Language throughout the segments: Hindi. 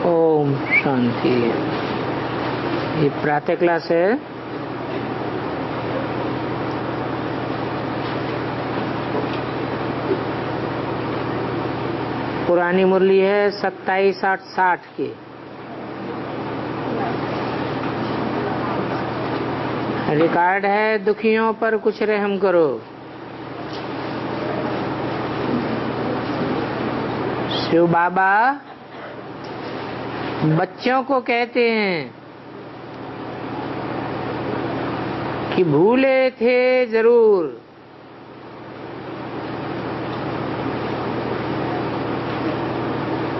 ओम शांति। ये प्रातः क्लास है। पुरानी मुरली है 27-8-60 की। रिकॉर्ड है दुखियों पर कुछ रहम करो। शिव बाबा बच्चों को कहते हैं कि भूले थे जरूर,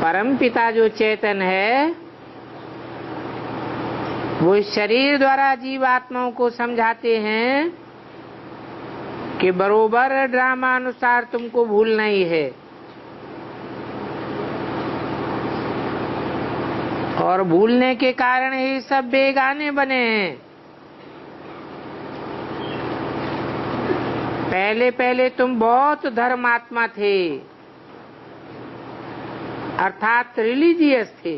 परम पिता जो चेतन है वो इस शरीर द्वारा जीवात्माओं को समझाते हैं कि बरोबर ड्रामा अनुसार तुमको भूलना ही है, और भूलने के कारण ही सब बेगाने बने हैं। पहले पहले तुम बहुत धर्मात्मा थे, अर्थात रिलीजियस थे।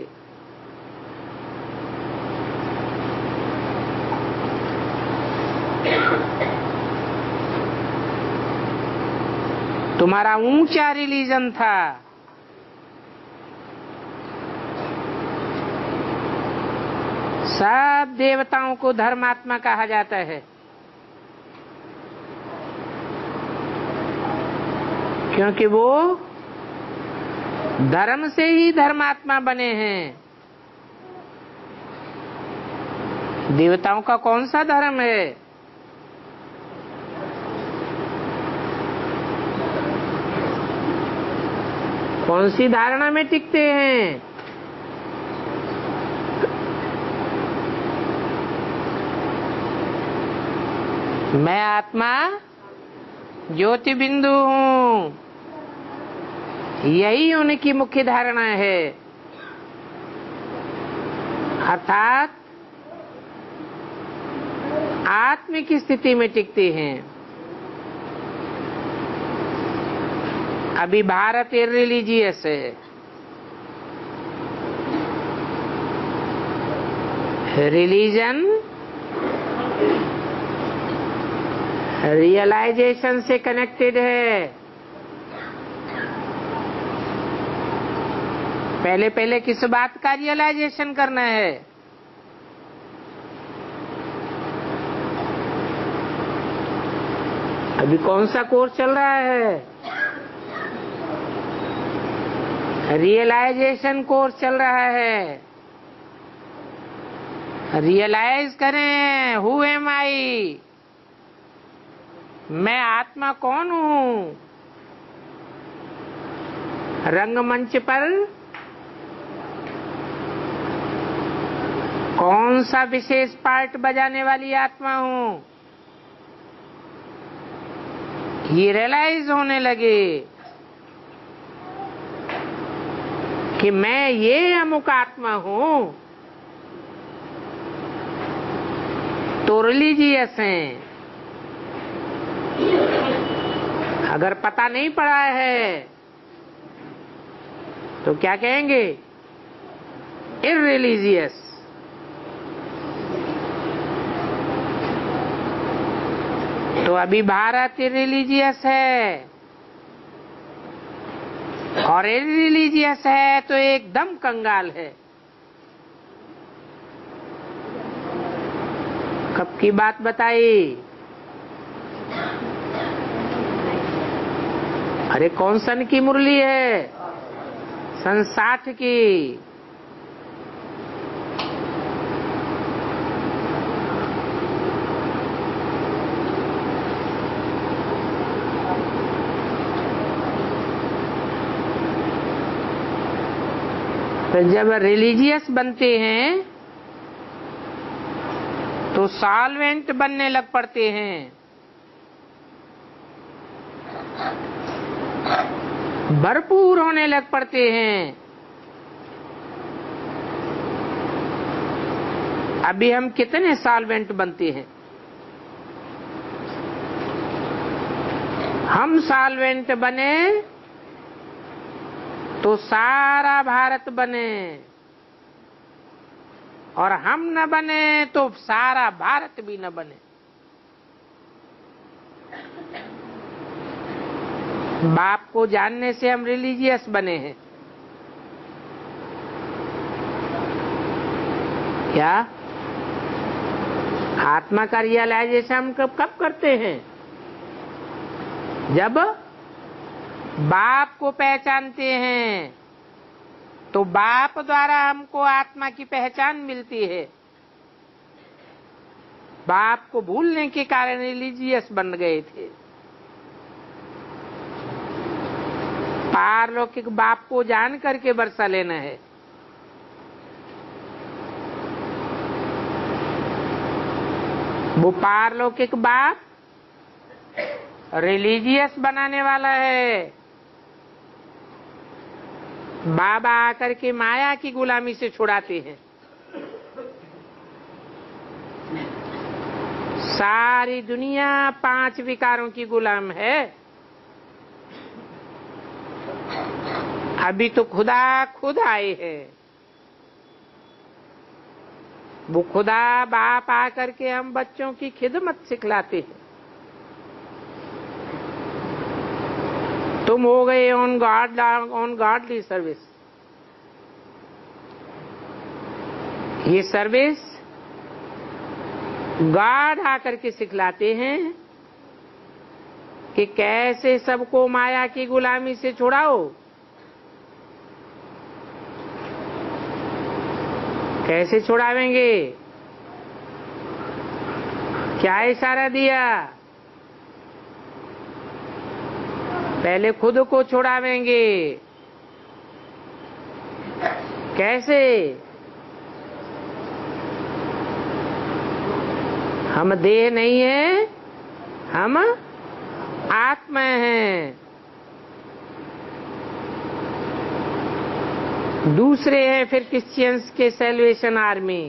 तुम्हारा ऊंचा रिलीजन था। सब देवताओं को धर्मात्मा कहा जाता है, क्योंकि वो धर्म से ही धर्मात्मा बने हैं। देवताओं का कौन सा धर्म है? कौन सी धारणा में टिकते हैं? मैं आत्मा ज्योति बिंदु हूँ, यही उनकी मुख्य धारणा है। अर्थात आत्मिक स्थिति में टिकते हैं। अभी भारत इररिलीजियस है। रिलीजन रियलाइजेशन से कनेक्टेड है। पहले पहले किस बात का रियलाइजेशन करना है? अभी कौन सा कोर्स चल रहा है? रियलाइजेशन कोर्स चल रहा है। रियलाइज करें, हु एम आई, मैं आत्मा कौन हूँ। रंगमंच पर कौन सा विशेष पार्ट बजाने वाली आत्मा हूँ, ये रियलाइज होने लगे कि मैं ये अमुक आत्मा हूँ, तो रिलीजियस हैं। अगर पता नहीं पड़ा है तो क्या कहेंगे? इररिलीजियस। तो अभी भारत इररिलीजियस है, और इररिलीजियस है तो एकदम कंगाल है। कब की बात बताई? अरे कौन सन की मुरली है? सन 60 की। तो जब रिलीजियस बनते हैं तो सॉल्वेंट बनने लग पड़ते हैं। भरपूर होने लग पड़ते हैं। अभी हम कितने सॉल्वेंट बनते हैं? हम सॉल्वेंट बने तो सारा भारत बने, और हम न बने तो सारा भारत भी न बने। बाप को जानने से हम रिलीजियस बने हैं क्या? आत्मा का रियलाइजेशन हम कब करते हैं? जब बाप को पहचानते हैं, तो बाप द्वारा हमको आत्मा की पहचान मिलती है। बाप को भूलने के कारण रिलीजियस बन गए थे। पारलौकिक बाप को जान करके वर्षा लेना है। वो पारलौकिक बाप रिलीजियस बनाने वाला है। बाबा आकर के माया की गुलामी से छुड़ाते हैं। सारी दुनिया 5 विकारों की गुलाम है। अभी तो खुदा खुद आए हैं। वो खुदा बाप आकर के हम बच्चों की खिदमत सिखलाते हैं। तुम हो गए ऑन गॉडली सर्विस। ये सर्विस गॉड आकर के सिखलाते हैं कि कैसे सबको माया की गुलामी से छुड़ाओ। कैसे छुड़ावेंगे? क्या इशारा दिया? पहले खुद को छुड़ावेंगे। कैसे? हम देह नहीं है, हम आत्मा हैं। दूसरे हैं फिर क्रिश्चियंस के सैल्वेशन आर्मी।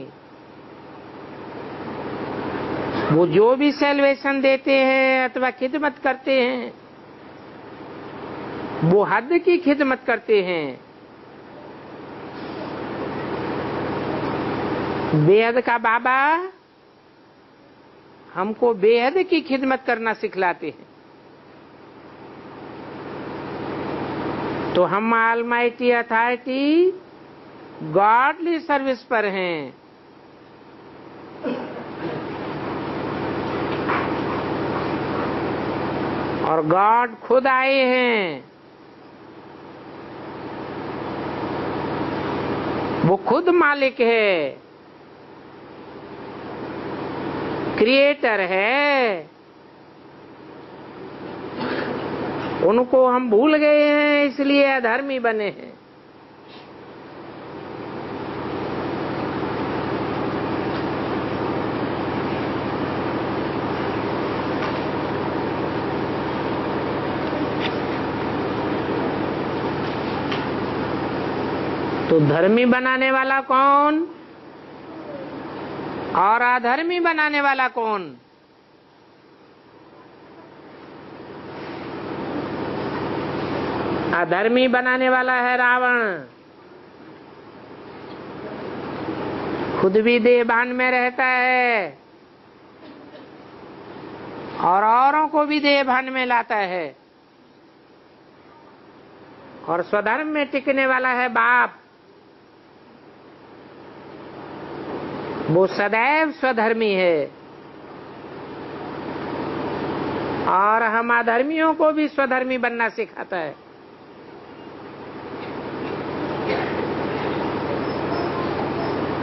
वो जो भी सैल्वेशन देते हैं अथवा खिदमत करते हैं, वो हद की खिदमत करते हैं। बेहद का बाबा हमको बेहद की खिदमत करना सिखलाते हैं। तो हम ऑलमाइटी अथॉरिटी गॉडली सर्विस पर हैं। और गॉड खुद आए हैं। वो खुद मालिक है, क्रिएटर है। उनको हम भूल गए हैं, इसलिए अधर्मी बने हैं। तो धर्मी बनाने वाला कौन और अधर्मी बनाने वाला कौन? अधर्मी बनाने वाला है रावण। खुद भी देहभान में रहता है और औरों को भी देहभान में लाता है। और स्वधर्म में टिकने वाला है बाप। वो सदैव स्वधर्मी है। और हम अधर्मियों को भी स्वधर्मी बनना सिखाता है।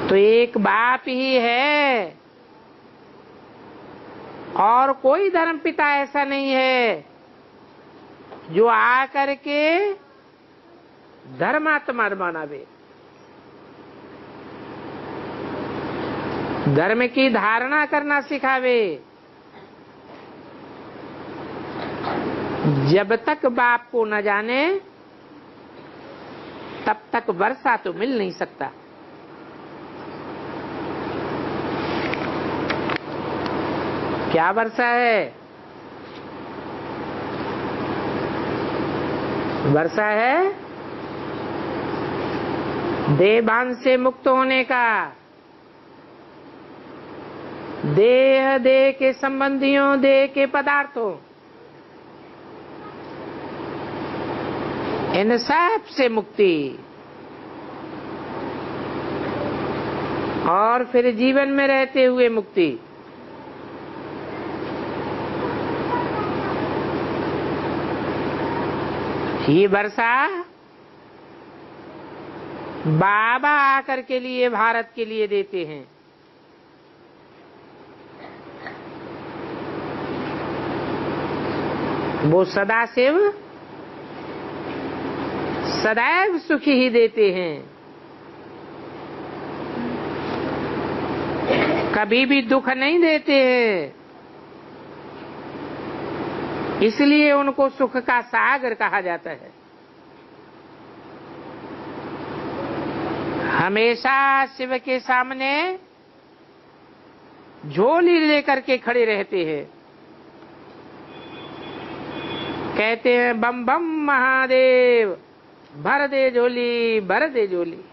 तो एक बाप ही है और कोई धर्म पिता ऐसा नहीं है जो आकर के धर्मात्मा बनावे। धर्म की धारणा करना सिखावे। जब तक बाप को न जाने तब तक वर्षा तो मिल नहीं सकता। क्या वर्षा है? वर्षा है देहभान से मुक्त होने का, देह, देह के संबंधियों, देह के पदार्थों, इन सब से मुक्ति, और फिर जीवन में रहते हुए मुक्ति। ये वर्षा बाबा आकर के लिए भारत के लिए देते हैं। वो सदाशिव सदैव सुखी ही देते हैं, कभी भी दुख नहीं देते हैं, इसलिए उनको सुख का सागर कहा जाता है। हमेशा शिव के सामने झोली लेकर के खड़े रहते हैं, कहते हैं बम बम महादेव, भर दे झोली, भर दे झोली।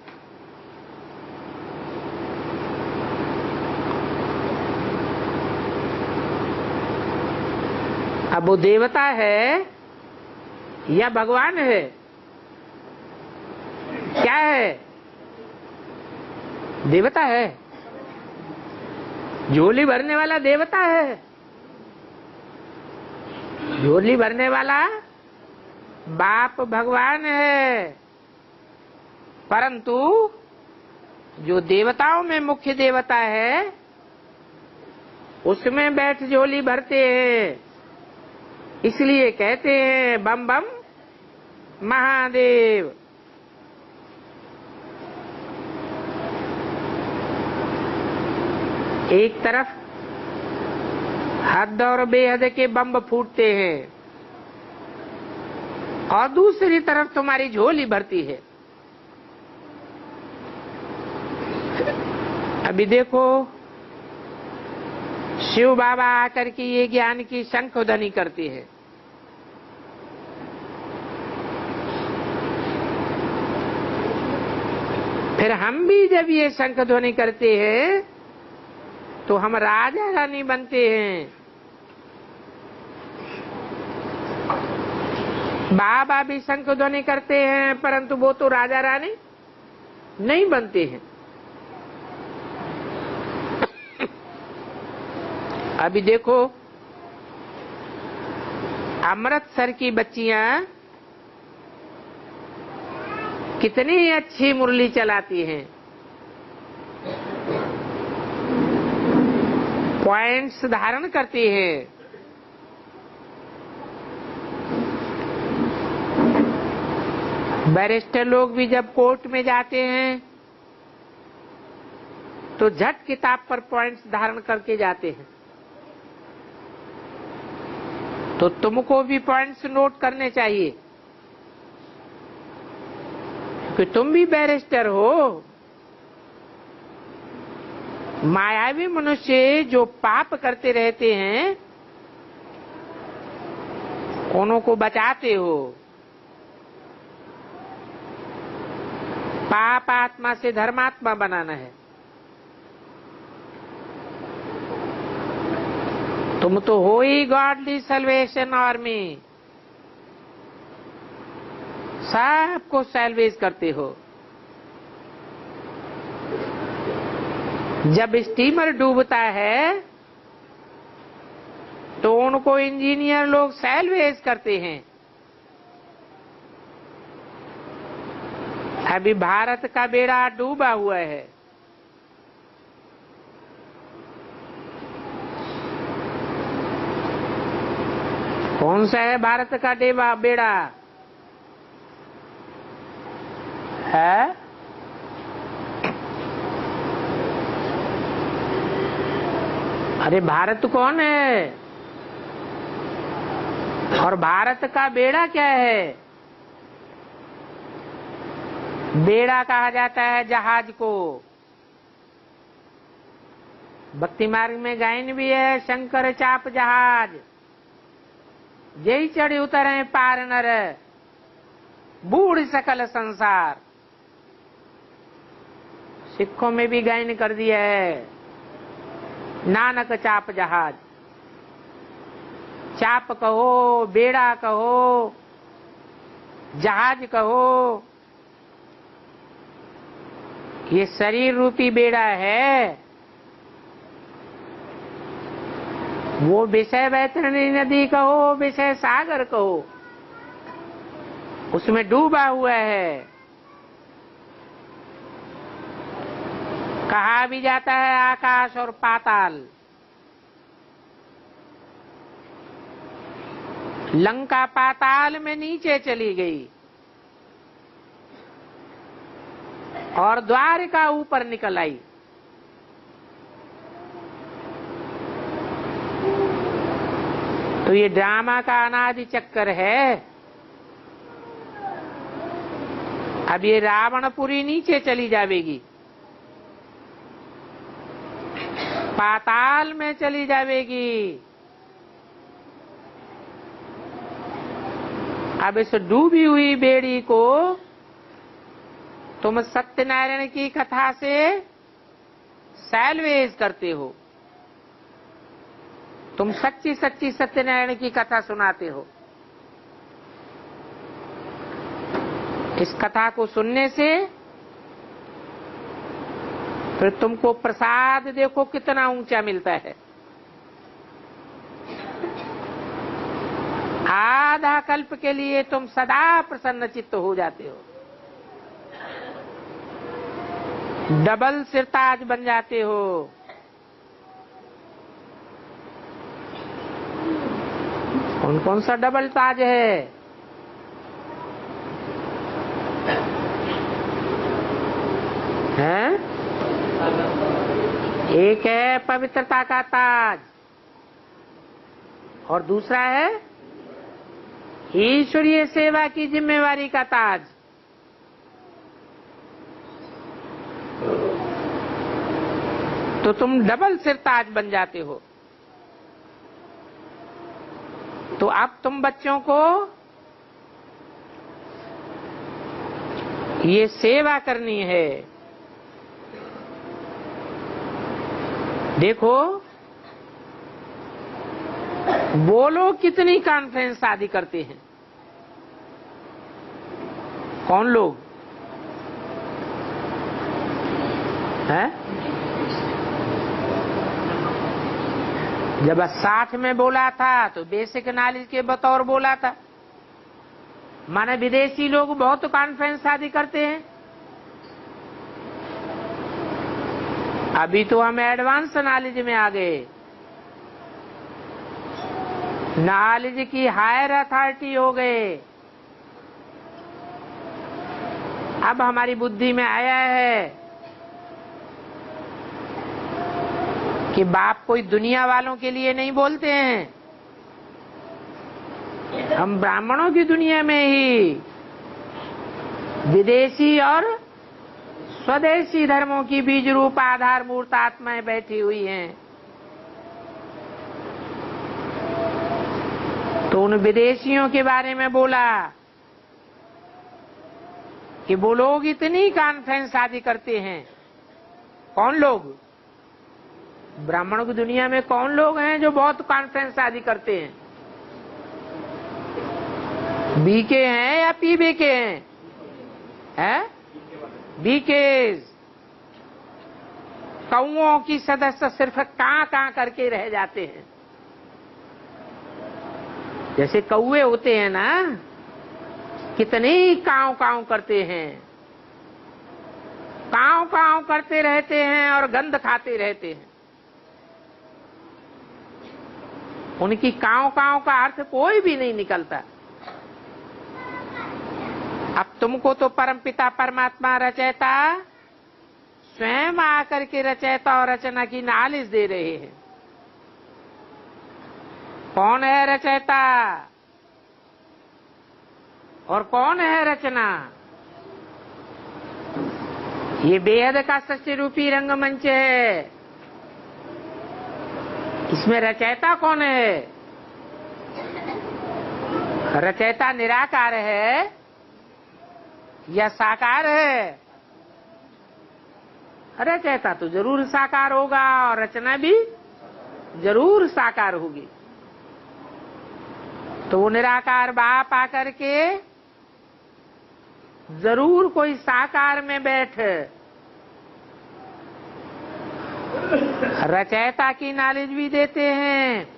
अब वो देवता है या भगवान है? क्या है? देवता है। झोली भरने वाला देवता है, झोली भरने वाला बाप भगवान है। परंतु जो देवताओं में मुख्य देवता है उसमें बैठ झोली भरते हैं, इसलिए कहते हैं बम बम महादेव। एक तरफ हद और बेहद के बम फूटते हैं और दूसरी तरफ तुम्हारी झोली भरती है। अभी देखो शिव बाबा आकर के ये ज्ञान की शंखध्वनि करती है। फिर हम भी जब ये शंखध्वनि करते हैं तो हम राजा रानी बनते हैं। बाबा भी शंखध्वनि करते हैं, परंतु वो तो राजा रानी नहीं बनते हैं। अभी देखो अमृतसर की बच्चियां कितनी अच्छी मुरली चलाती हैं, पॉइंट्स धारण करती हैं। बैरिस्टर लोग भी जब कोर्ट में जाते हैं तो झट किताब पर पॉइंट्स धारण करके जाते हैं। तो तुमको भी पॉइंट्स नोट करने चाहिए, क्योंकि तुम भी बैरिस्टर हो। मायावी मनुष्य जो पाप करते रहते हैं उनको बचाते हो। पाप आत्मा से धर्मात्मा बनाना है। तुम तो हो ही गॉडली सैल्वेशन आर्मी, सबको सैल्वेज करते हो। जब स्टीमर डूबता है तो उनको इंजीनियर लोग सैल्वेज करते हैं। अभी भारत का बेड़ा डूबा हुआ है। कौन सा है भारत का बेड़ा है? अरे भारत कौन है और भारत का बेड़ा क्या है? बेड़ा कहा जाता है जहाज को। भक्ति मार्ग में गायन भी है, शंकर चाप जहाज, जय चढ़े उतरे पार नर, बूढ़ सकल संसार। सिखों में भी गायन कर दिया है, नानक चाप जहाज। चाप कहो, बेड़ा कहो, जहाज कहो, ये शरीर रूपी बेड़ा है। वो विषय वैतरणी नदी कहो, विषय सागर कहो, उसमें डूबा हुआ है। कहा भी जाता है आकाश और पाताल। लंका पाताल में नीचे चली गई और द्वारका ऊपर निकल आई। तो ये ड्रामा का अनादि चक्कर है। अब ये रावणपुरी नीचे चली जाएगी, पाताल में चली जाएगी। अब इस डूबी हुई बेड़ी को तुम सत्यनारायण की कथा से सैल्वेज करते हो, तुम सच्ची सच्ची सत्यनारायण की कथा सुनाते हो। इस कथा को सुनने से फिर तुमको प्रसाद देखो कितना ऊंचा मिलता है। आधा कल्प के लिए तुम सदा प्रसन्न चित्त हो जाते हो, डबल सिरताज बन जाते हो। कौन कौन सा डबल ताज है? हैं? एक है पवित्रता का ताज और दूसरा है ईश्वरीय सेवा की जिम्मेवारी का ताज। तो तुम डबल सिरताज बन जाते हो। तो अब तुम बच्चों को ये सेवा करनी है। देखो वो लोग कितनी कॉन्फ्रेंस आदि करते हैं। कौन लोग हैं? जब 60 में बोला था तो बेसिक नॉलेज के बतौर बोला था। माने विदेशी लोग बहुत कॉन्फ्रेंस आदि करते हैं। अभी तो हम एडवांस नॉलेज में आ गए, नॉलेज की हायर अथॉरिटी हो गए। अब हमारी बुद्धि में आया है कि बाप कोई दुनिया वालों के लिए नहीं बोलते हैं, हम ब्राह्मणों की दुनिया में ही विदेशी और स्वदेशी धर्मों की बीज रूप आधार मूर्त आत्माएं बैठी हुई हैं। तो उन विदेशियों के बारे में बोला कि वो लोग इतनी कॉन्फ्रेंस आदि करते हैं। कौन लोग? ब्राह्मणों की दुनिया में कौन लोग हैं जो बहुत कॉन्फ्रेंस आदि करते हैं? बीके हैं या पीबे के हैं? बीके कौओं की सदस्य सिर्फ कां करके रह जाते हैं। जैसे कौए होते हैं ना, कितने काव करते हैं, काव करते रहते हैं और गंध खाते रहते हैं। उनकी काव का अर्थ कोई भी नहीं निकलता। अब तुमको तो परमपिता परमात्मा रचयिता स्वयं आकर के रचयिता और रचना की नॉलेज दे रहे हैं। कौन है रचयिता और कौन है रचना? ये बेहद का सृष्टि रूपी रंगमंच है। इसमें रचयिता कौन है? रचयिता निराकार है या साकार है? रचयिता तो जरूर साकार होगा और रचना भी जरूर साकार होगी। तो वो निराकार बाप आकर के जरूर कोई साकार में बैठ रचयिता की नॉलेज भी देते हैं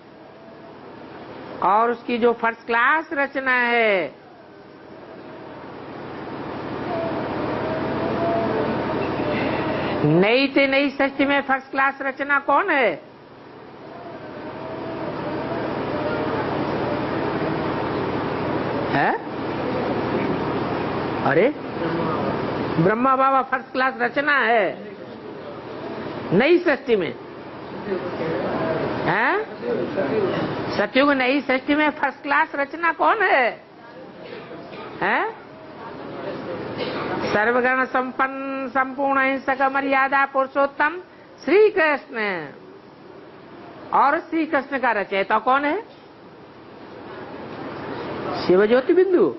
और उसकी जो फर्स्ट क्लास रचना है नई से नई सृष्टि में फर्स्ट क्लास रचना कौन है? अरे ब्रह्मा बाबा फर्स्ट क्लास रचना है नई सृष्टि में है। सत्युग नई सृष्टि में फर्स्ट क्लास रचना कौन है? सर्वगण संपन्न संपूर्ण अहिंसक मर्यादा पुरुषोत्तम श्री कृष्ण। और श्री कृष्ण का रचयिता कौन है? शिव ज्योति बिंदु?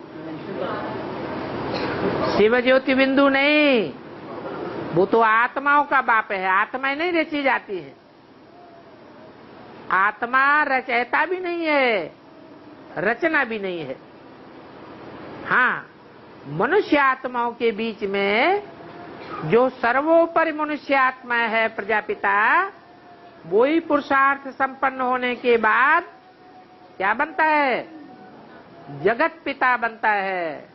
शिव ज्योति बिंदु नहीं, वो तो आत्माओं का बाप है। आत्माएं नहीं रची जाती है। आत्मा रचयिता भी नहीं है, रचना भी नहीं है। हाँ, मनुष्य आत्माओं के बीच में जो सर्वोपरि मनुष्य आत्मा है प्रजापिता, वो ही पुरुषार्थ संपन्न होने के बाद क्या बनता है? जगत पिता बनता है,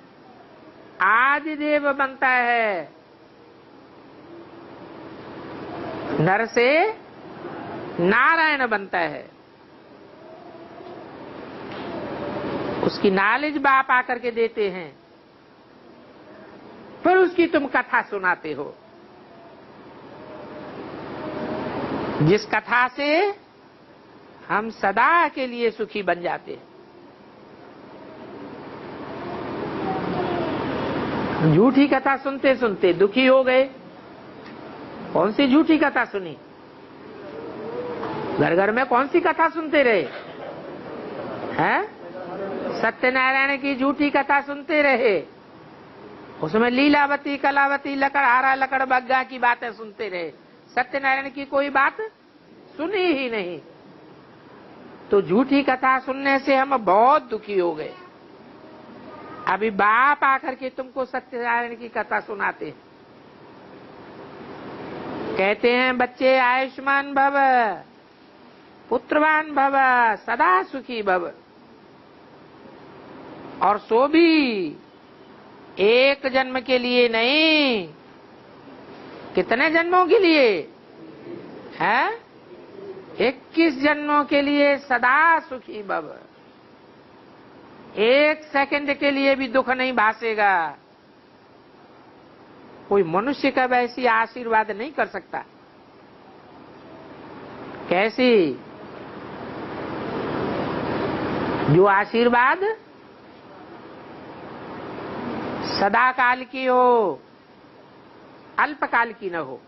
आदि देव बनता है। नर से नारायण बनता है। उसकी नॉलेज बाप आकर के देते हैं, फिर उसकी तुम कथा सुनाते हो, जिस कथा से हम सदा के लिए सुखी बन जाते हैं। झूठी कथा सुनते सुनते दुखी हो गए। कौन सी झूठी कथा सुनी? घर घर में कौन सी कथा सुनते रहे हैं? सत्यनारायण की झूठी कथा सुनते रहे। उसमें लीलावती, कलावती, लकड़हारा, लकड़ बग्गा की बातें सुनते रहे। सत्यनारायण की कोई बात सुनी ही नहीं। तो झूठी कथा सुनने से हम बहुत दुखी हो गए। अभी बाप आकर के तुमको सत्यनारायण की कथा सुनाते हैं। कहते हैं बच्चे आयुष्मान भव, पुत्रवान भव, सदा सुखी भव। और सो भी एक जन्म के लिए नहीं, कितने जन्मों के लिए है? 21 जन्मों के लिए सदा सुखी भव। एक सेकंड के लिए भी दुख नहीं भासेगा। कोई मनुष्य का वैसी आशीर्वाद नहीं कर सकता। कैसी? जो आशीर्वाद सदा काल की हो, अल्पकाल की न हो।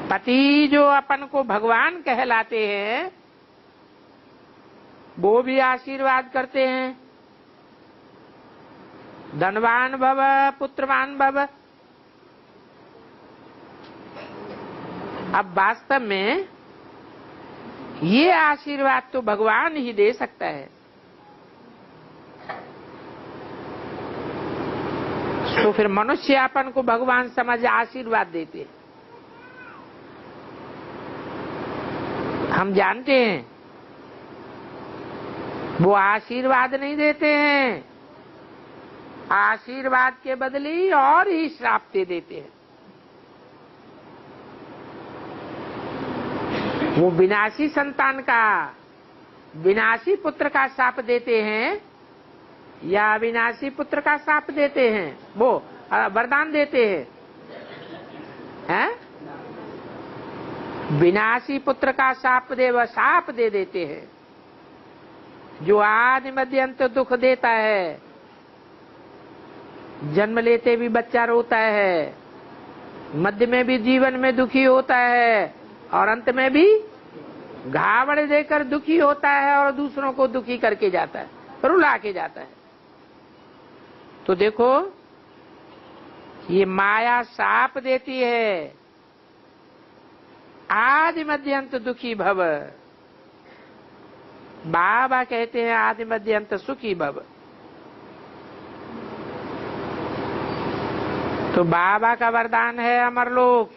पति जो अपन को भगवान कहलाते हैं, वो भी आशीर्वाद करते हैं, धनवान भव, पुत्रवान भव। अब वास्तव में ये आशीर्वाद तो भगवान ही दे सकता है। तो फिर मनुष्य अपन को भगवान समझ आशीर्वाद देते। हम जानते हैं वो आशीर्वाद नहीं देते हैं, आशीर्वाद के बदले और ही श्राप दे देते हैं। वो विनाशी संतान का, विनाशी पुत्र का शाप देते हैं या विनाशी पुत्र का शाप देते हैं? वो वरदान देते हैं, विनाशी पुत्र का शाप दे देते हैं, जो आदि मध्य अंत दुख देता है। जन्म लेते भी बच्चा रोता है, मध्य में भी जीवन में दुखी होता है, और अंत में भी घावड़ देकर दुखी होता है और दूसरों को दुखी करके जाता है, रुला के जाता है। तो देखो ये माया शाप देती है, आदि मध्य अंत दुखी भव। बाबा कहते हैं आदि मध्य अंत सुखी भव। तो बाबा का वरदान है अमरलोक,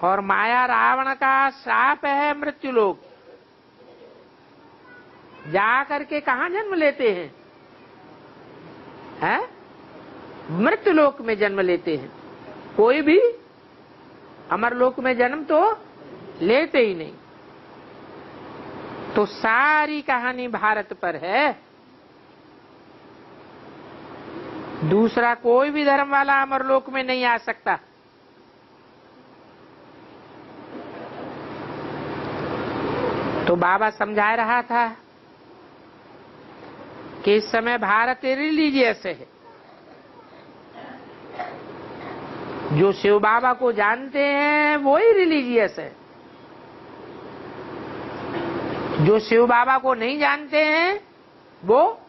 और माया रावण का शाप है मृत्युलोक। जा करके कहां जन्म लेते हैं? हैं? मृत्युलोक में जन्म लेते हैं। कोई भी अमरलोक में जन्म तो लेते ही नहीं। तो सारी कहानी भारत पर है। दूसरा कोई भी धर्म वाला अमरलोक में नहीं आ सकता। तो बाबा समझा रहा था कि इस समय भारत रिलीजियस है। जो शिव बाबा को जानते हैं वो ही रिलीजियस है। जो शिव बाबा को नहीं जानते हैं वो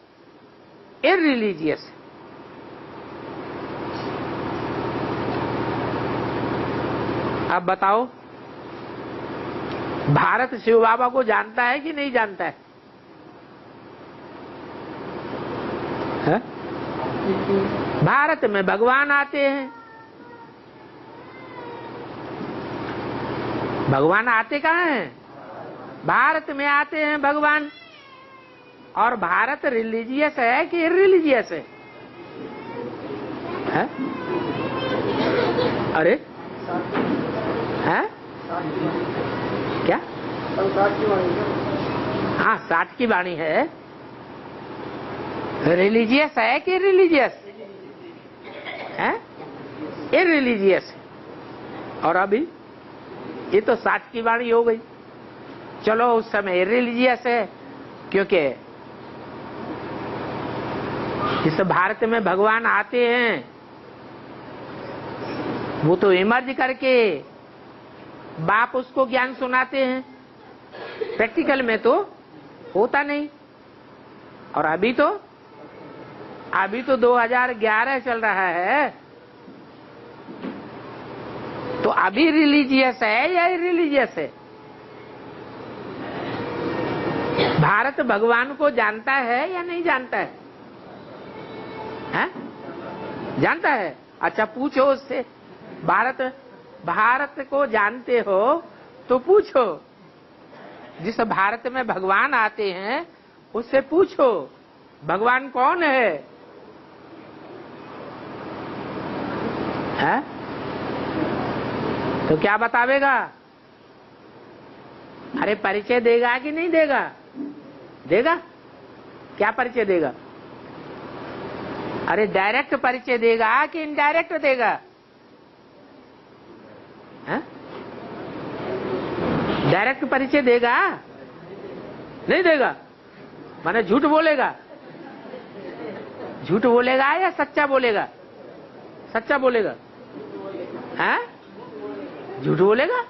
इररिलीजियस है। अब बताओ, भारत शिव बाबा को जानता है कि नहीं जानता है? भारत में भगवान आते हैं। भगवान आते कहाँ हैं? भारत में आते हैं भगवान। और भारत रिलीजियस है कि इररिलीजियस है? अरे है क्या? हाँ, 60 की वाणी है। रिलीजियस है कि रिलीजियस है? इररिलीजियस है। और अभी ये तो 60 की वाणी हो गई। चलो उस समय इररिलीजियस है, क्योंकि जिस भारत में भगवान आते हैं वो तो इमर्ज करके बाप उसको ज्ञान सुनाते हैं। प्रैक्टिकल में तो होता नहीं। और अभी तो 2011 चल रहा है। तो अभी रिलीजियस है या इररिलीजियस है? भारत भगवान को जानता है या नहीं जानता है? हैं? जानता है? अच्छा, पूछो उससे। भारत को जानते हो तो पूछो। जिस भारत में भगवान आते हैं उससे पूछो भगवान कौन है? हैं? तो क्या बतावेगा? अरे परिचय देगा कि नहीं देगा? देगा। क्या परिचय देगा? अरे डायरेक्ट परिचय देगा कि इनडायरेक्ट देगा? डायरेक्ट परिचय देगा? नहीं देगा। माने झूठ बोलेगा? झूठ बोलेगा या सच्चा बोलेगा? सच्चा बोलेगा। हैं? झूठ बोलेगा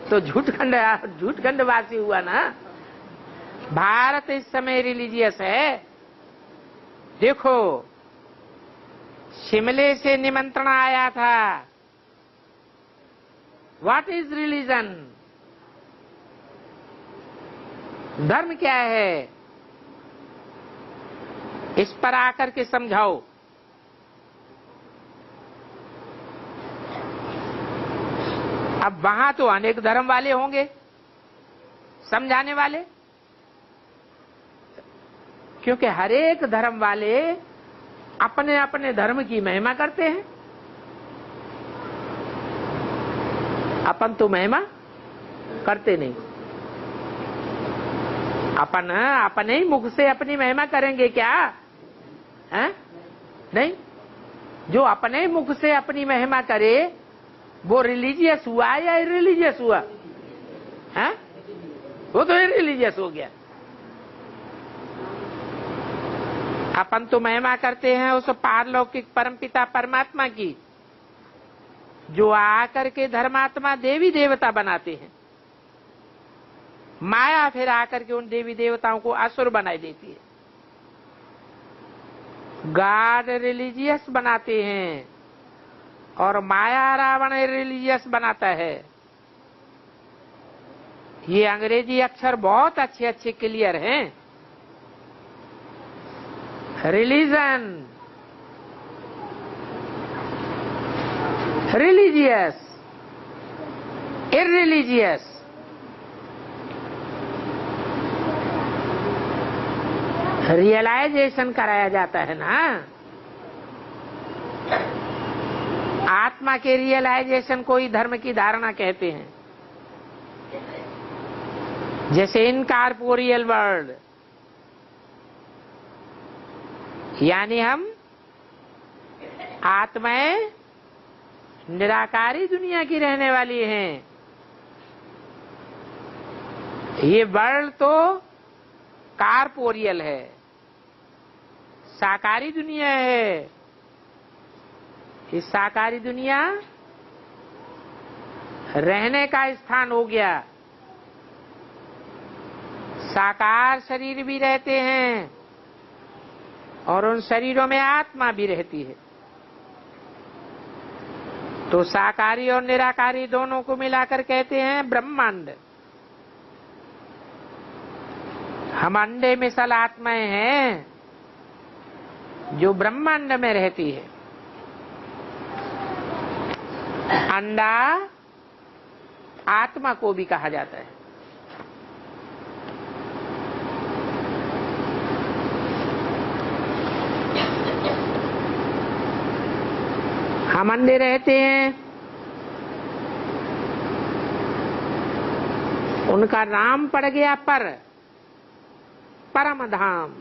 तो झूठ खंडवासी हुआ ना। भारत इस समय रिलीजियस है। देखो, शिमले से निमंत्रण आया था। What is religion? धर्म क्या है? इस पर आकर के समझाओ। अब वहां तो अनेक धर्म वाले होंगे समझाने वाले, क्योंकि हर एक धर्म वाले अपने अपने धर्म की महिमा करते हैं। अपन तो महिमा करते नहीं। अपन अपने ही मुख से अपनी महिमा करेंगे क्या? हैं? नहीं। जो अपने मुख से अपनी महिमा करे वो रिलीजियस हुआ या इररिलीजियस हुआ? हैं? वो तो इररिलीजियस हो गया। अपन तो महिमा करते हैं उस पारलौकिक परमपिता परमात्मा की, जो आकर के धर्मात्मा देवी देवता बनाते हैं। माया फिर आकर के उन देवी देवताओं को असुर बनाई देती है। गॉड रिलीजियस बनाते हैं और माया रावण रिलीजियस बनाता है। ये अंग्रेजी अक्षर बहुत अच्छे अच्छे क्लियर हैं। Religion, religious, इररिलीजियस। रियलाइजेशन कराया जाता है ना। आत्मा के रियलाइजेशन को ही धर्म की धारणा कहते हैं। जैसे इनकॉर्पोरियल वर्ल्ड, यानी हम आत्माएं निराकारी दुनिया की रहने वाली हैं। ये वर्ल्ड तो कॉर्पोरियल है, साकारी दुनिया है। इस साकारी दुनिया रहने का स्थान हो गया। साकार शरीर भी रहते हैं और उन शरीरों में आत्मा भी रहती है। तो साकारी और निराकारी दोनों को मिलाकर कहते हैं ब्रह्मांड। हम अंडे मिसल आत्माएं हैं जो ब्रह्मांड में रहती है। अंडा आत्मा को भी कहा जाता है। हम अंडे रहते हैं, उनका नाम पड़ गया परम धाम।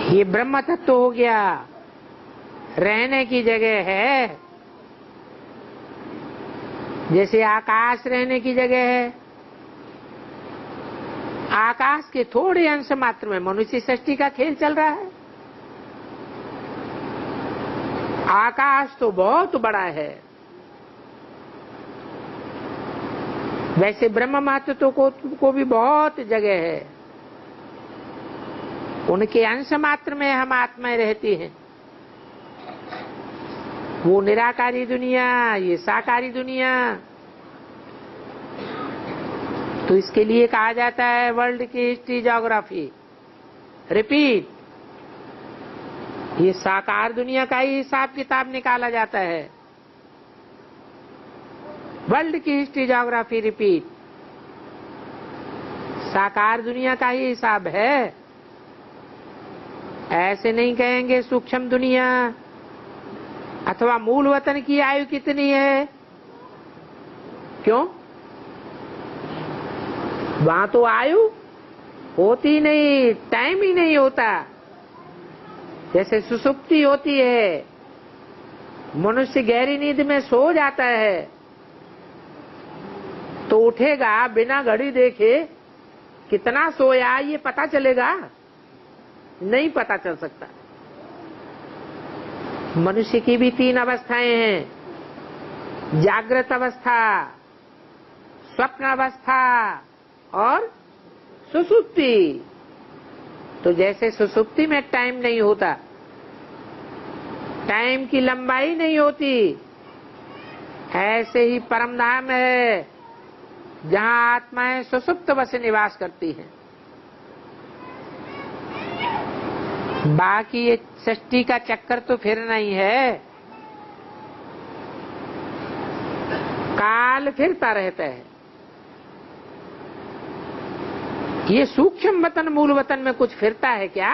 ये ब्रह्म तत्व हो गया, रहने की जगह है। जैसे आकाश रहने की जगह है। आकाश के थोड़े अंश मात्र में मनुष्य सृष्टि का खेल चल रहा है। आकाश तो बहुत बड़ा है। वैसे ब्रह्म महत्व को भी बहुत जगह है। उनके अंश मात्र में हम आत्माएं रहती हैं। वो निराकारी दुनिया, ये साकारी दुनिया। तो इसके लिए कहा जाता है वर्ल्ड की हिस्ट्री ज्योग्राफी। रिपीट, ये साकार दुनिया का ही हिसाब किताब निकाला जाता है। वर्ल्ड की हिस्ट्री ज्योग्राफी रिपीट। साकार दुनिया का ही हिसाब है। ऐसे नहीं कहेंगे सूक्ष्म दुनिया अथवा मूल वतन की आयु कितनी है। क्यों? वहां तो आयु होती नहीं, टाइम ही नहीं होता। जैसे सुसुप्ति होती है, मनुष्य गहरी नींद में सो जाता है तो उठेगा बिना घड़ी देखे कितना सोया ये पता चलेगा? नहीं पता चल सकता। मनुष्य की भी 3 अवस्थाएं हैं, जागृत अवस्था, स्वप्न अवस्था और सुसुप्ति। तो जैसे सुसुप्ति में टाइम नहीं होता, टाइम की लंबाई नहीं होती, ऐसे ही परमधाम है जहां आत्माएं सुसुप्त वश निवास करती हैं। बाकी ये सृष्टि का चक्कर तो फिरना ही है। काल फिरता रहता है। ये सूक्ष्म वतन मूल वतन में कुछ फिरता है क्या?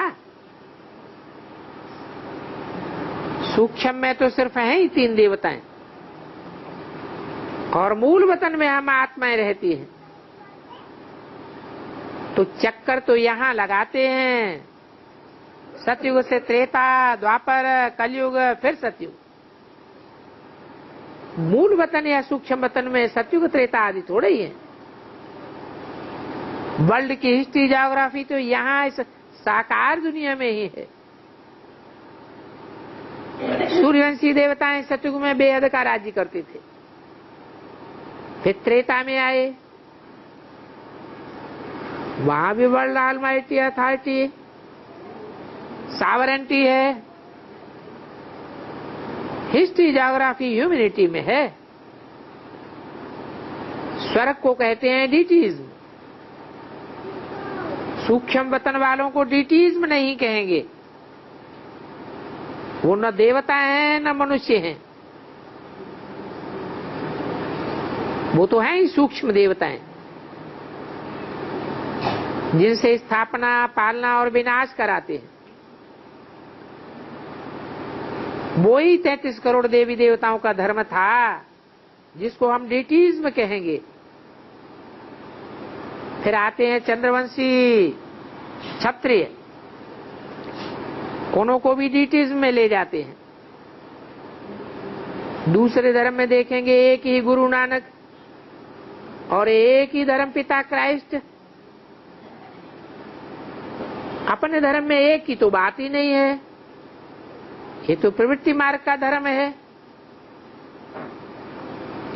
सूक्ष्म में तो सिर्फ हैं ही 3 देवताएं और मूल वतन में हम आत्माएं रहती हैं। तो चक्कर तो यहां लगाते हैं। सतयुग से त्रेता, द्वापर, कलयुग, फिर सतयुग। मूल वतन या सूक्ष्म वतन में सतयुग, त्रेता आदि थोड़े ही है। वर्ल्ड की हिस्ट्री ज्योग्राफी तो यहाँ इस साकार दुनिया में ही है। सूर्यवंशी देवताएं सतयुग में बेहद का राज्य करते थे, फिर त्रेता में आए, वहां भी वर्ल्ड ऑलमाइटी अथॉरिटी, सॉवरेंटी है। हिस्ट्री, ज्योग्राफी, ह्यूमैनिटी में है। स्वर्ग को कहते हैं डीटीज्म। सूक्ष्म वतन वालों को डीटीज्म नहीं कहेंगे। वो न देवता हैं न मनुष्य हैं, वो तो हैं ही सूक्ष्म देवताएं, जिनसे स्थापना, पालना और विनाश कराते हैं। वो ही 33 करोड़ देवी देवताओं का धर्म था, जिसको हम डीटीज्म कहेंगे। फिर आते हैं चंद्रवंशी क्षत्रिय, उन्हों को भी डीटीज्म में ले जाते हैं। दूसरे धर्म में देखेंगे एक ही गुरु नानक और एक ही धर्म पिता क्राइस्ट। अपने धर्म में एक की तो बात ही नहीं है, ये तो प्रवृत्ति मार्ग का धर्म है।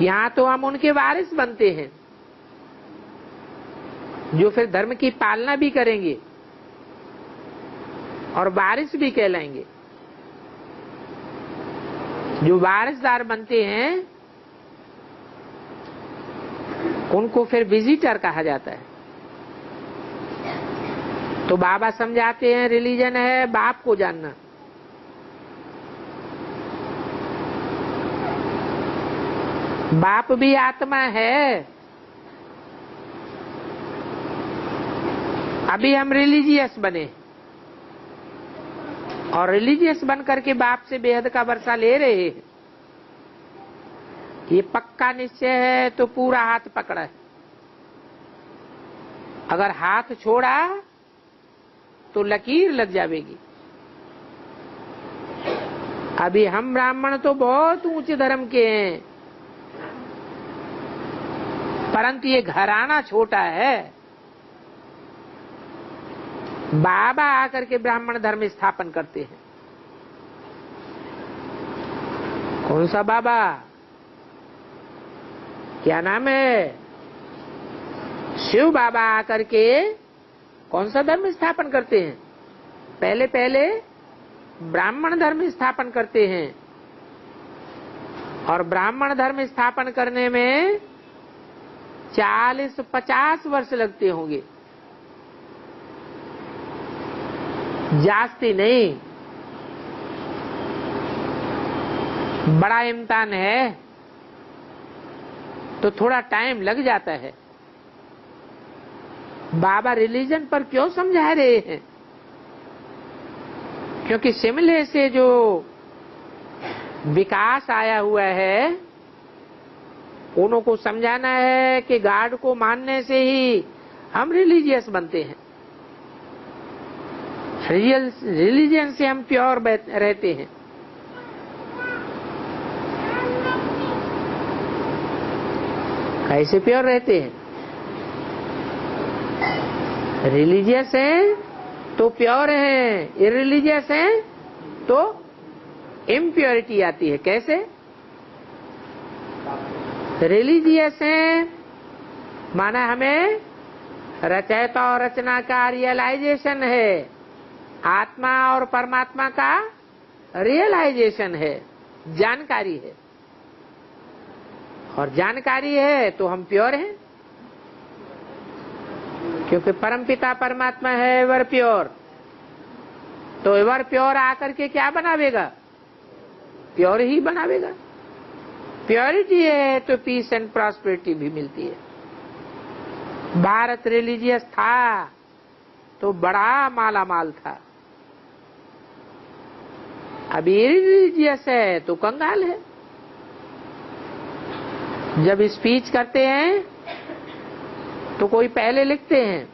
यहां तो हम उनके वारिस बनते हैं जो फिर धर्म की पालना भी करेंगे और वारिस भी कहलाएंगे। जो वारिसदार बनते हैं उनको फिर विजिटर कहा जाता है। तो बाबा समझाते हैं रिलीजन है बाप को जानना। बाप भी आत्मा है। अभी हम रिलीजियस बने और रिलीजियस बन करके बाप से बेहद का वर्षा ले रहे हैं। ये पक्का निश्चय है तो पूरा हाथ पकड़ा है। अगर हाथ छोड़ा तो लकीर लग जाएगी। अभी हम ब्राह्मण तो बहुत ऊंचे धर्म के हैं, परंतु ये घराना छोटा है। बाबा आकर के ब्राह्मण धर्म स्थापन करते हैं। कौन सा बाबा, क्या नाम है? शिव बाबा आकर के कौन सा धर्म स्थापन करते हैं? पहले पहले ब्राह्मण धर्म स्थापन करते हैं और ब्राह्मण धर्म स्थापन करने में 40-50 वर्ष लगते होंगे, जास्ती नहीं। बड़ा इम्तिहान है तो थोड़ा टाइम लग जाता है। बाबा रिलीजन पर क्यों समझा रहे हैं? क्योंकि सिमले से जो विकास आया हुआ है उन्हों को समझाना है कि गॉड को मानने से ही हम रिलीजियस बनते हैं। रिलीजन से हम प्योर रहते हैं। कैसे प्योर रहते हैं? रिलीजियस हैं तो प्योर हैं, इररिलीजियस हैं तो इम्प्योरिटी आती है। कैसे? रिलीजियस हैं माना हमें रचयिता और रचना का रियलाइजेशन है, आत्मा और परमात्मा का रियलाइजेशन है, जानकारी है। और जानकारी है तो हम प्योर हैं, क्योंकि परमपिता परमात्मा है एवर प्योर। तो एवर प्योर आकर के क्या बनावेगा? प्योर ही बनावेगा। प्योरिटी है तो पीस एंड प्रॉस्पेरिटी भी मिलती है। भारत रिलीजियस था तो बड़ा माला माल था, अभी रिलीजियस है तो कंगाल है। जब स्पीच करते हैं तो कोई पहले लिखते हैं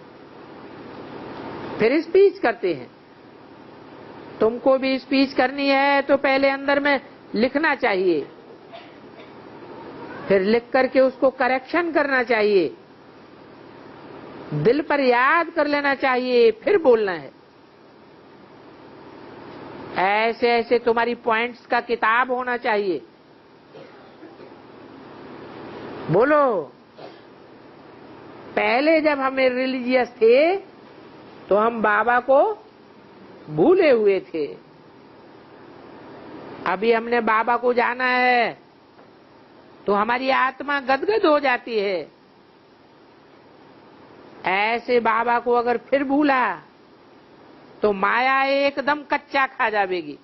फिर स्पीच करते हैं। तुमको भी स्पीच करनी है तो पहले अंदर में लिखना चाहिए, फिर लिख करके उसको करेक्शन करना चाहिए, दिल पर याद कर लेना चाहिए, फिर बोलना है। ऐसे ऐसे तुम्हारी पॉइंट्स का किताब होना चाहिए। बोलो। पहले जब हम रिलीजियस थे तो हम बाबा को भूले हुए थे। अभी हमने बाबा को जाना है तो हमारी आत्मा गदगद हो जाती है। ऐसे बाबा को अगर फिर भूला तो माया एकदम कच्चा खा जाएगी।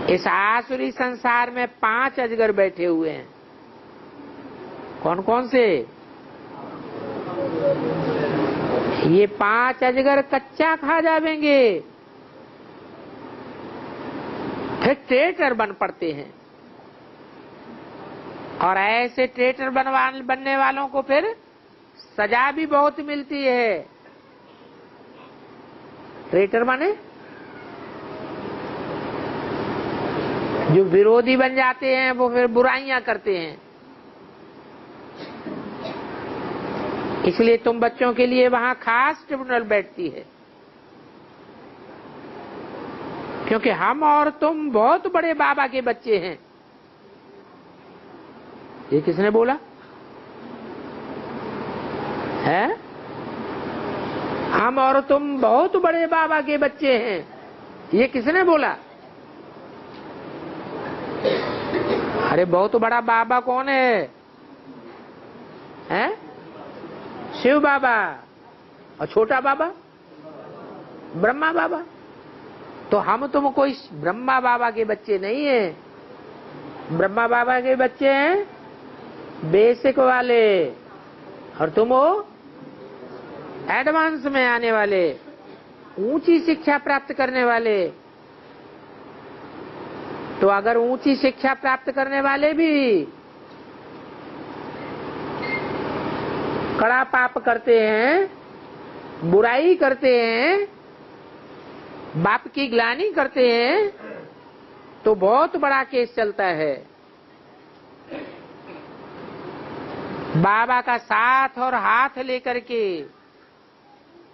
इस आसुरी संसार में 5 अजगर बैठे हुए हैं। कौन कौन से? ये 5 अजगर कच्चा खा जाएंगे, फिर ट्रेटर बन पड़ते हैं। और ऐसे ट्रेटर बनने वालों को फिर सजा भी बहुत मिलती है। ट्रेटर माने जो विरोधी बन जाते हैं, वो फिर बुराइयां करते हैं। इसलिए तुम बच्चों के लिए वहां खास ट्रिब्यूनल बैठती है, क्योंकि हम और तुम बहुत बड़े बाबा के बच्चे हैं। ये किसने बोला है? हम और तुम बहुत बड़े बाबा के बच्चे हैं, ये किसने बोला? अरे बहुत बड़ा बाबा कौन है? हैं? शिव बाबा। और छोटा बाबा ब्रह्मा बाबा। तो हम तुम कोई ब्रह्मा बाबा के बच्चे नहीं हैं। ब्रह्मा बाबा के बच्चे हैं बेसिक वाले, और तुम हो एडवांस में आने वाले, ऊंची शिक्षा प्राप्त करने वाले। तो अगर ऊंची शिक्षा प्राप्त करने वाले भी कड़ा पाप करते हैं, बुराई करते हैं, बाप की ग्लानि करते हैं, तो बहुत बड़ा केस चलता है। बाबा का साथ और हाथ लेकर के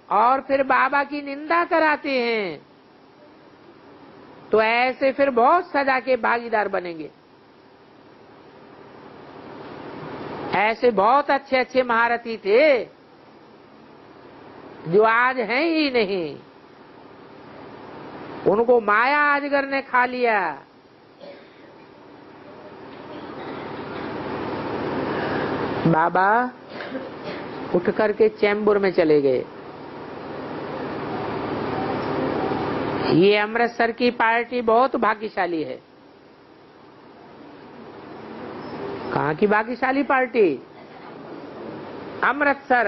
और फिर बाबा की निंदा कराते हैं, तो ऐसे फिर बहुत सजा के भागीदार बनेंगे। ऐसे बहुत अच्छे अच्छे महारथी थे जो आज हैं ही नहीं, उनको माया अजगर ने खा लिया। बाबा उठ करके चैम्बूर में चले गए। ये अमृतसर की पार्टी बहुत भाग्यशाली है। कहाँ की भाग्यशाली पार्टी? अमृतसर।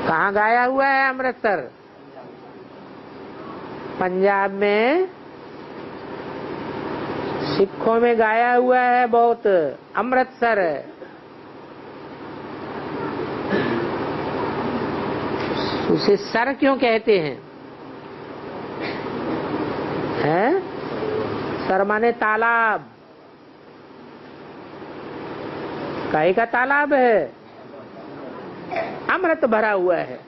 कहाँ गाया हुआ है अमृतसर? पंजाब में सिखों में गाया हुआ है बहुत। अमृतसर उसे सर क्यों कहते हैं? हैं? सर माने तालाब। काहे का तालाब है? अमृत भरा हुआ है।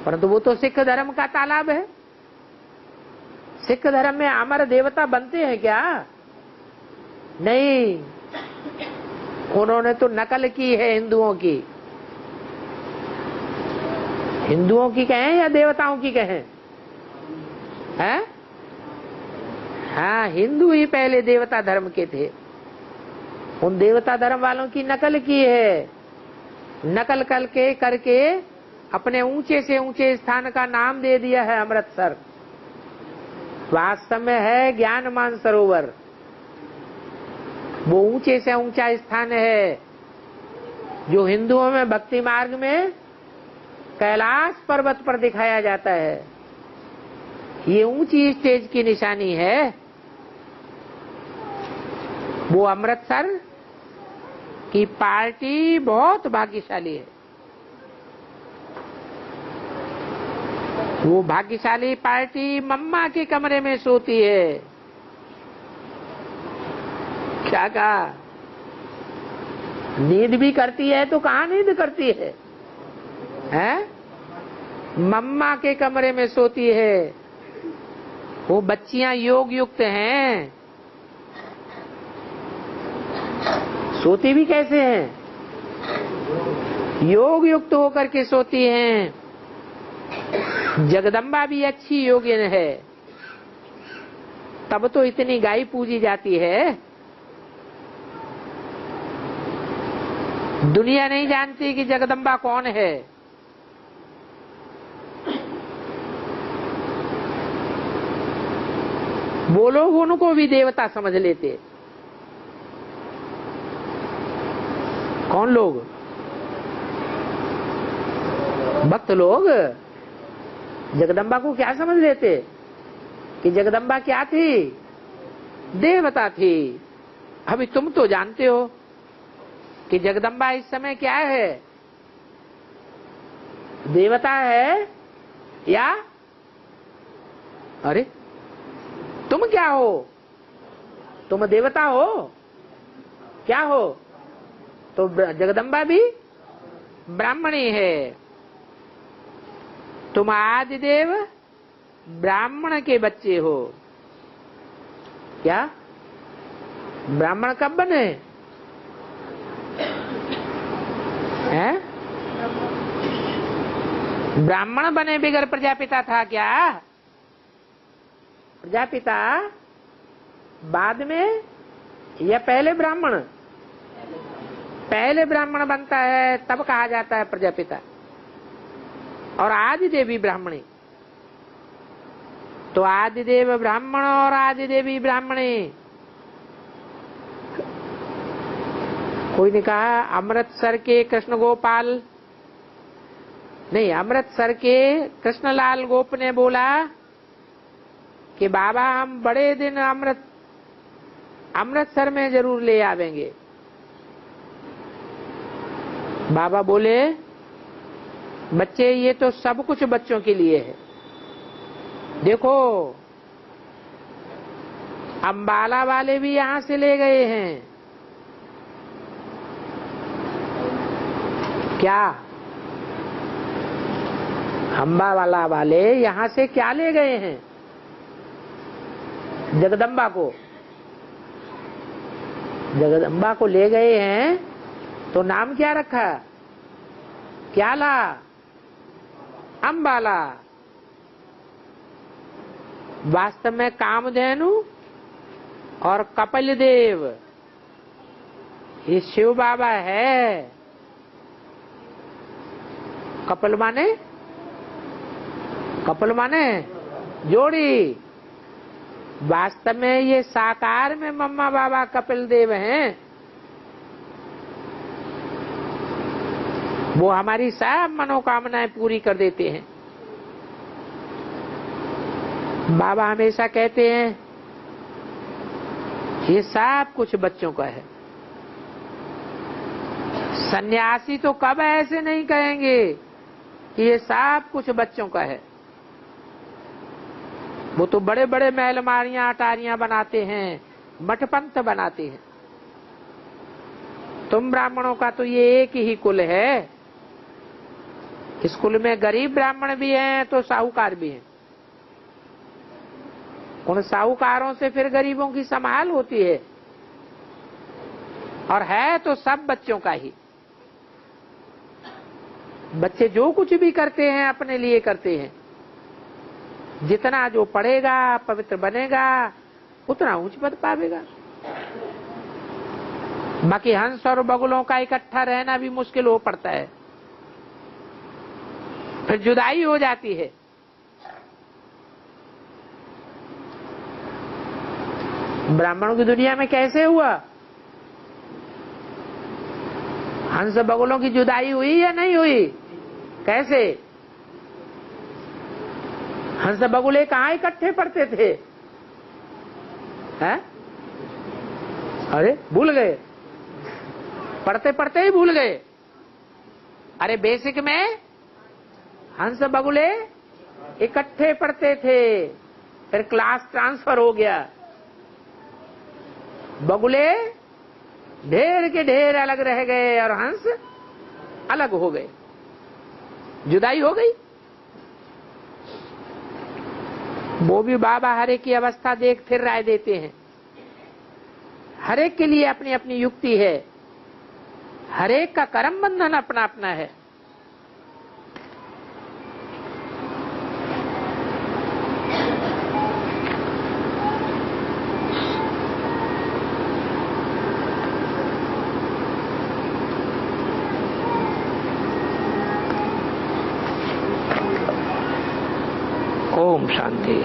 परंतु वो तो सिख धर्म का तालाब है। सिख धर्म में अमर देवता बनते हैं क्या? नहीं, उन्होंने तो नकल की है हिंदुओं की। हिंदुओं की कहें या देवताओं की कहें? हैं? हाँ, हिंदू ही पहले देवता धर्म के थे। उन देवता धर्म वालों की नकल की है। नकल करके अपने ऊंचे से ऊंचे स्थान का नाम दे दिया है अमृतसर। वास्तव में है ज्ञान मानसरोवर। वो ऊंचे से ऊंचा स्थान है जो हिंदुओं में भक्ति मार्ग में कैलाश पर्वत पर दिखाया जाता है। ये ऊंची स्टेज की निशानी है। वो अमृतसर की पार्टी बहुत भाग्यशाली है। वो भाग्यशाली पार्टी मम्मा के कमरे में सोती है। क्या कहा? नींद भी करती है तो कहाँ नींद करती है? हैं? मम्मा के कमरे में सोती है। वो बच्चियां योग युक्त हैं, सोती भी कैसे हैं? योग युक्त होकर के सोती हैं। जगदम्बा भी अच्छी योगिन है, तब तो इतनी गाय पूजी जाती है। दुनिया नहीं जानती कि जगदम्बा कौन है। वो लोग उनको भी देवता समझ लेते। कौन लोग? भक्त लोग जगदम्बा को क्या समझ लेते कि जगदम्बा क्या थी? देवता थी। अभी तुम तो जानते हो कि जगदम्बा इस समय क्या है? देवता है या अरे तुम क्या हो? तुम देवता हो? क्या हो? तो जगदम्बा भी ब्राह्मणी है। तुम आदिदेव ब्राह्मण के बच्चे हो। क्या? ब्राह्मण कब बने हैं? ब्राह्मण बने बगैर प्रजापिता था क्या? प्रजापिता बाद में या पहले ब्राह्मण? पहले ब्राह्मण बनता है तब कहा जाता है प्रजापिता। और आदिदेवी ब्राह्मणी। तो आदिदेव ब्राह्मण और आदिदेवी ब्राह्मणी। कोई ने कहा अमृतसर के कृष्ण गोपाल नहीं, अमृतसर के कृष्णलाल गोप ने बोला कि बाबा हम बड़े दिन अमृतसर में जरूर ले आवेंगे। बाबा बोले बच्चे ये तो सब कुछ बच्चों के लिए है। देखो अंबाला वाले भी यहां से ले गए हैं। क्या? अंबाला वाले यहां से क्या ले गए हैं? जगदम्बा को। जगदम्बा को ले गए हैं तो नाम क्या रखा? क्या ला? अंबाला। वास्तव में कामधेनु और कपिल देव ये शिव बाबा है। कपिल माने जोड़ी। वास्तव में ये साकार में मम्मा बाबा कपिल देव हैं। वो हमारी सब मनोकामनाएं पूरी कर देते हैं। बाबा हमेशा कहते हैं ये सब कुछ बच्चों का है। सन्यासी तो कब ऐसे नहीं कहेंगे कि ये सब कुछ बच्चों का है। वो तो बड़े बड़े महलमारियां अटारियां बनाते हैं, मठपंथ बनाते हैं। तुम ब्राह्मणों का तो ये एक ही कुल है। इस कुल में गरीब ब्राह्मण भी हैं तो साहूकार भी हैं। उन साहूकारों से फिर गरीबों की संभाल होती है। और है तो सब बच्चों का ही। बच्चे जो कुछ भी करते हैं अपने लिए करते हैं। जितना जो पढ़ेगा पवित्र बनेगा उतना ऊंच पद पावेगा। बाकी हंस और बगुलों का इकट्ठा रहना भी मुश्किल हो पड़ता है। फिर जुदाई हो जाती है। ब्राह्मणों की दुनिया में कैसे हुआ? हंस बगुलों की जुदाई हुई या नहीं हुई? कैसे? हंस बगुले कहाँ इकट्ठे पढ़ते थे? हैं? अरे भूल गए, पढ़ते पढ़ते ही भूल गए। अरे बेसिक में हंस बगुले इकट्ठे पढ़ते थे, फिर क्लास ट्रांसफर हो गया। बगुले ढेर के ढेर अलग रह गए और हंस अलग हो गए। जुदाई हो गई। वो भी बाबा हरे की अवस्था देख फिर राय देते हैं। हरेक के लिए अपनी अपनी युक्ति है, हरेक का कर्म बंधन अपना अपना है। ओम शांति।